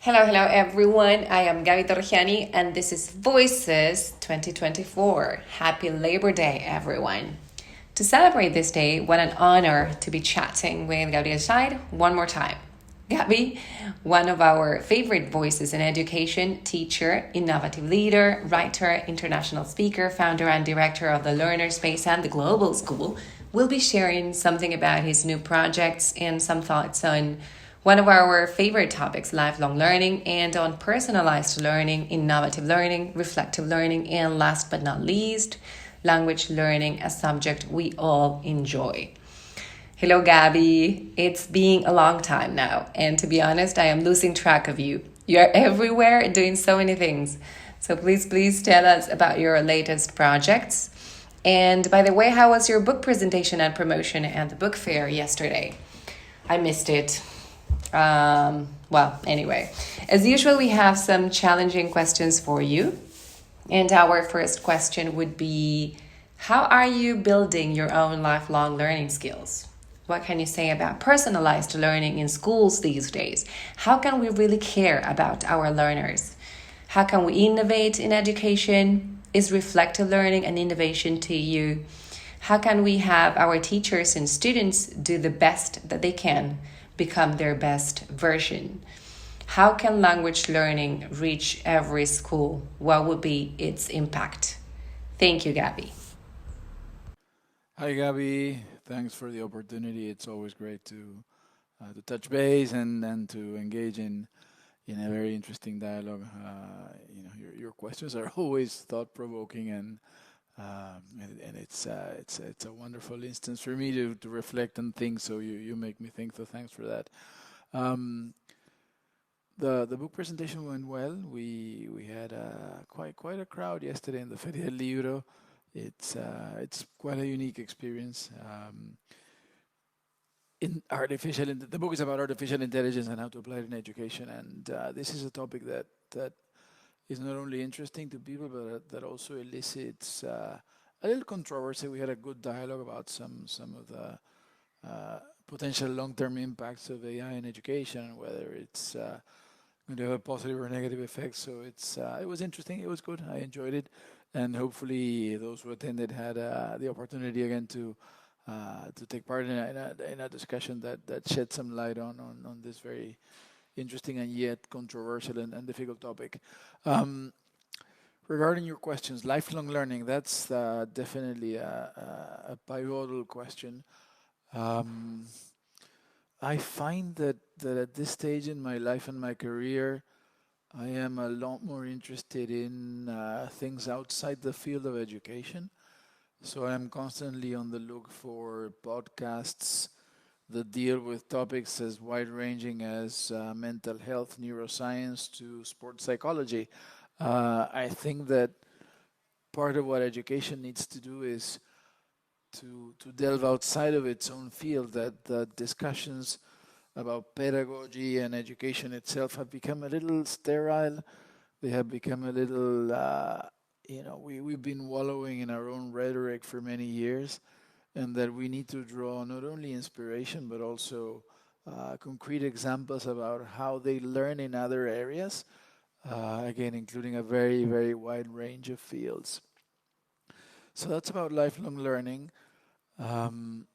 Hello everyone. I am Gabriel and this is Voices 2024. Happy Labor Day, everyone. To celebrate this day, what an honor to be chatting with Gabriel Rshaid one more time. Gabi, one of our favorite voices in education, teacher, innovative leader, writer, international speaker, founder and director of the Learner Space and the Global School, will be sharing something about his new projects and some thoughts on one of our favorite topics, lifelong learning, and on personalized learning, innovative learning, reflective learning, and last but not least, language learning, a subject we all enjoy. Hello, Gabby. It's been a long time now, and to be honest, I am losing track of you. You're everywhere doing so many things. So please tell us about your latest projects. And by the way, how was your book presentation and promotion at the book fair yesterday? I missed it. Anyway, as usual, we have some challenging questions for you. And our first question would be, how are you building your own lifelong learning skills? What can you say about personalized learning in schools these days? How can we really care about our learners? How can we innovate in education? Is reflective learning an innovation to you? How can we have our teachers and students do the best that they can, become their best version? How can language learning reach every school? What would be its impact? Thank you, Gabby. Hi, Gabby. Thanks for the opportunity. It's always great to touch base and to engage in a very interesting dialogue. Your questions are always thought provoking and it's a wonderful instance for me to reflect on things. So you make me think. So thanks for that. Um, the book presentation went well. We had quite a crowd yesterday in the Feria del Libro. It's quite a unique experience. The book is about artificial intelligence and how to apply it in education, and this is a topic that is not only interesting to people, but that also elicits a little controversy. We had a good dialogue about some of the potential long-term impacts of AI in education, and whether it's going to have a positive or negative effect. So it was interesting. It was good. I enjoyed it, and hopefully those who attended had the opportunity again to take part in a discussion that shed some light on this very interesting and yet controversial and difficult topic. Um, Regarding your questions, lifelong learning, that's definitely a pivotal question. Um, I find that at this stage in my life and my career, I am a lot more interested in things outside the field of education. So I'm constantly on the look for podcasts that deal with topics as wide-ranging as mental health, neuroscience, to sports psychology. I think that part of what education needs to do is to delve outside of its own field, that the discussions about pedagogy and education itself have become a little sterile. They have become a little, we've been wallowing in our own rhetoric for many years, and that we need to draw not only inspiration but also concrete examples about how they learn in other areas, again, including a very wide range of fields. So that's about lifelong learning. Um,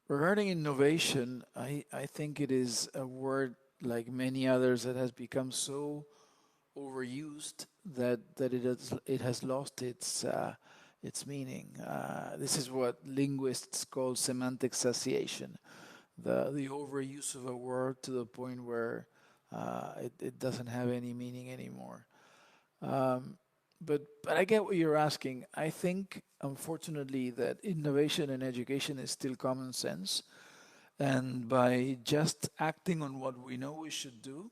Regarding innovation, I think it is a word like many others that has become so overused that it has lost its meaning. This is what linguists call semantic satiation, the overuse of a word to the point where it doesn't have any meaning anymore. Um, but I get what you're asking. I think, unfortunately, that innovation in education is still common sense, and by just acting on what we know we should do,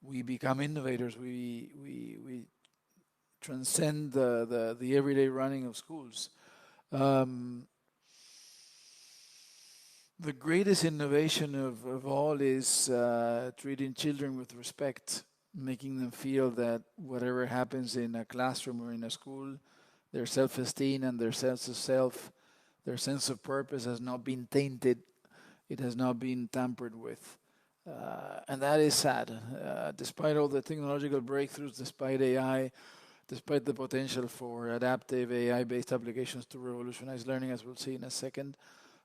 we become innovators. We transcend the everyday running of schools. Um, the greatest innovation of all is treating children with respect, making them feel that whatever happens in a classroom or in a school, their self-esteem and their sense of self, their sense of purpose has not been tainted. It has not been tampered with. And that is sad. Despite all the technological breakthroughs, despite AI, despite the potential for adaptive AI-based applications to revolutionize learning, as we'll see in a second,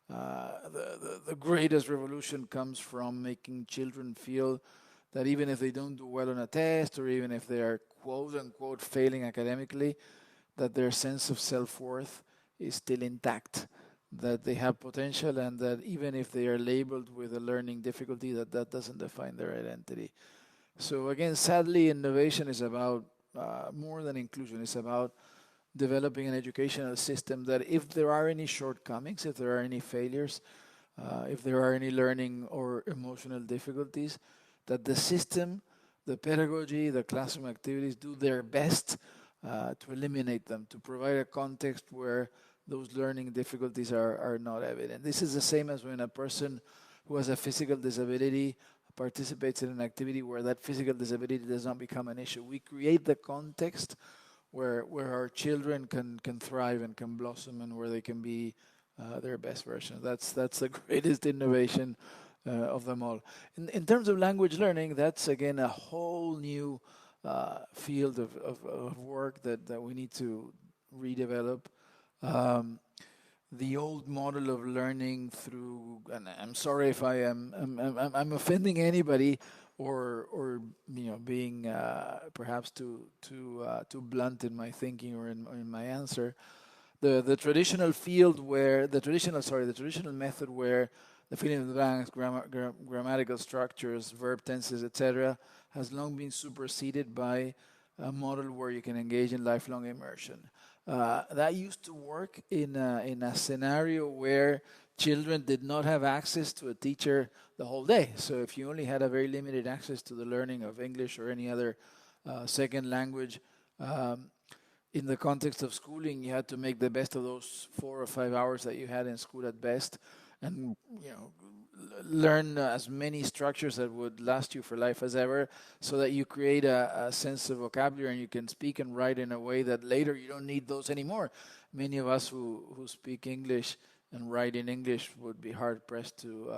the greatest revolution comes from making children feel that even if they don't do well on a test, or even if they are quote unquote failing academically, that their sense of self-worth is still intact, that they have potential, and that even if they are labeled with a learning difficulty, that doesn't define their identity. So again, sadly, innovation is about more than inclusion. It's about developing an educational system that if there are any shortcomings, if there are any failures, if there are any learning or emotional difficulties, that the system, the pedagogy, the classroom activities do their best to eliminate them, to provide a context where those learning difficulties are not evident. This is the same as when a person who has a physical disability participates in an activity where that physical disability does not become an issue. We create the context where our children can thrive and can blossom, and where they can be their best version. That's the greatest innovation of them all. In terms of language learning, that's again a whole new field of work that we need to redevelop. The old model of learning through, and I'm sorry if I'm offending anybody, or being perhaps too blunt in my thinking or in my answer. The traditional field where the traditional method where the filling in the blanks, grammatical structures, verb tenses, etc., has long been superseded by a model where you can engage in lifelong immersion. That used to work in a scenario where children did not have access to a teacher the whole day. So if you only had a very limited access to the learning of English or any other second language, in the context of schooling, you had to make the best of those 4 or 5 hours that you had in school at best, and learn as many structures that would last you for life as ever, so that you create a sense of vocabulary and you can speak and write in a way that later you don't need those anymore. Many of us who speak English and write in English would be hard pressed to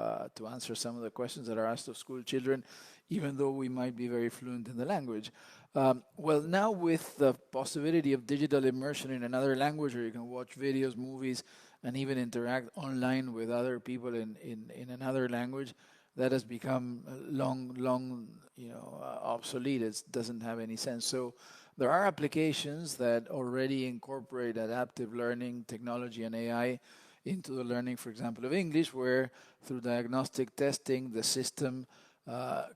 answer some of the questions that are asked of school children, even though we might be very fluent in the language. Well, now with the possibility of digital immersion in another language, where you can watch videos, movies, and even interact online with other people in another language, that has become long obsolete. It doesn't have any sense. So there are applications that already incorporate adaptive learning technology and AI into the learning, for example, of English, where through diagnostic testing, the system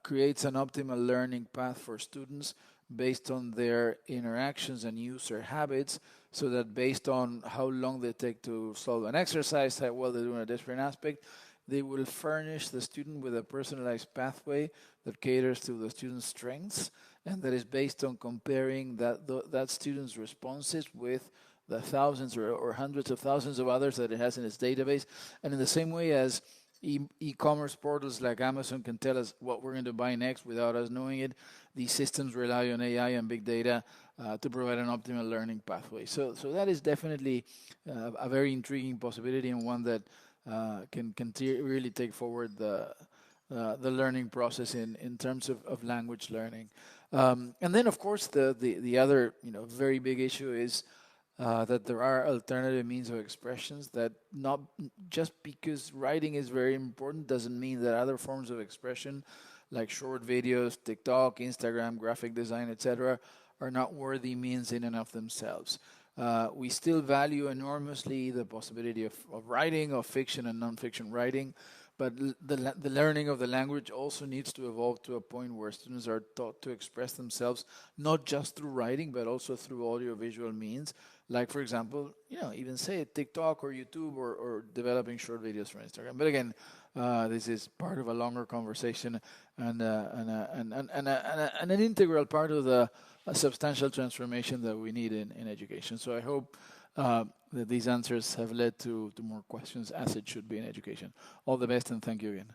creates an optimal learning path for students based on their interactions and user habits, so that based on how long they take to solve an exercise, how well they do in a different aspect, they will furnish the student with a personalized pathway that caters to the student's strengths, and that is based on comparing that student's responses with the thousands or hundreds of thousands of others that it has in its database. And in the same way as e-commerce portals like Amazon can tell us what we're going to buy next without us knowing it, these systems rely on AI and big data to provide an optimal learning pathway. So that is definitely a very intriguing possibility, and one that can really take forward the learning process in terms of language learning. And then, of course, the other very big issue is that there are alternative means of expressions, that not just because writing is very important doesn't mean that other forms of expression like short videos, TikTok, Instagram, graphic design, etc., are not worthy means in and of themselves. We still value enormously the possibility of writing, of fiction and nonfiction writing, but the learning of the language also needs to evolve to a point where students are taught to express themselves not just through writing, but also through audiovisual means, like, for example, even say TikTok or YouTube, or developing short videos for Instagram. But again, this is part of a longer conversation, and an integral part of a substantial transformation that we need in education. So I hope that these answers have led to more questions, as it should be in education. All the best, and thank you again.